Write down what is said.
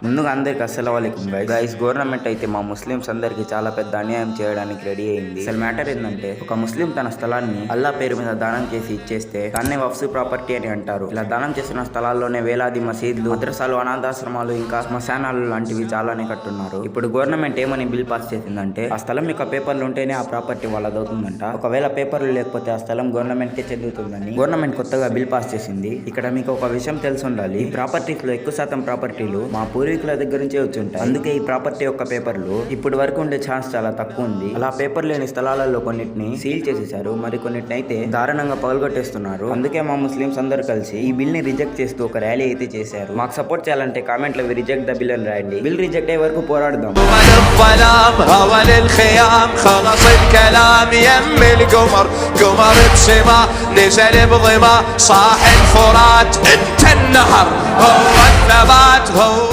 ముందుగా అందరికి అస్సలాముఅలైకుం guys. Government అయితే మా ముస్లిమ్స్ అందరికి చాలా పెద్ద అన్యాయం చేయడానికి రెడీ అయింది. అసలు మ్యాటర్ ఏంటంటే, ఒక ముస్లిం తన స్థలాన్ని అల్లా పేరు మీద దానం చేసి ఇచ్చేస్తే దాన్నే వఫ్స్ ప్రాపర్టీ అని అంటారు. ఇలా దానం చేసిన స్థలాల్లోనే వేలాది మసీదులు, మద్రసాలు, అనాథాశ్రమాలు, ఇంకా శ్మశానాలు లాంటివి చాలానే కట్టున్నారు. ఇప్పుడు గవర్నమెంట్ ఏమని బిల్ పాస్ చేసిందంటే, ఆ స్థలం యొక్క పేపర్లు ఉంటేనే ఆ ప్రాపర్టీ వాళ్ళది అవుతుందంట. ఒకవేళ పేపర్లు లేకపోతే ఆ స్థలం గవర్నమెంట్ కే చెందుతుందని గవర్నమెంట్ కొత్తగా బిల్ పాస్ చేసింది. ఇక్కడ మీకు ఒక విషయం తెలిసి ఉండాలి, ఈ ప్రాపర్టీస్ లో ఎక్కువ శాతం ప్రాపర్టీలు మా పూర్వీకుల దగ్గర నుంచే వచ్చి ఉంటాయి. అందుకే ఈ ప్రాపర్టీ యొక్క పేపర్లు ఇప్పటి వరకు ఉండే ఛాన్స్ చాలా తక్కువ ఉంది. అలా పేపర్ లేని స్థలాలలో కొన్నిటిని సీల్ చేసేసారు, మరి కొన్నిటిని అయితే దారుణంగా పగలగొట్టేస్తున్నారు. అందుకే మా ముస్లిమ్స్ అందరూ కలిసి ఈ బిల్ ని రిజెక్ట్ చేస్తూ ఒక ర్యాలీ అయితే చేశారు. మాకు సపోర్ట్ చేయాలంటే కామెంట్ లో రిజెక్ట్ ద బిల్ అని రాయండి. బిల్ రిజెక్ట్ అయ్యే వరకు పోరాడదాం. صاح الفرات انت النهر هو الثبات هو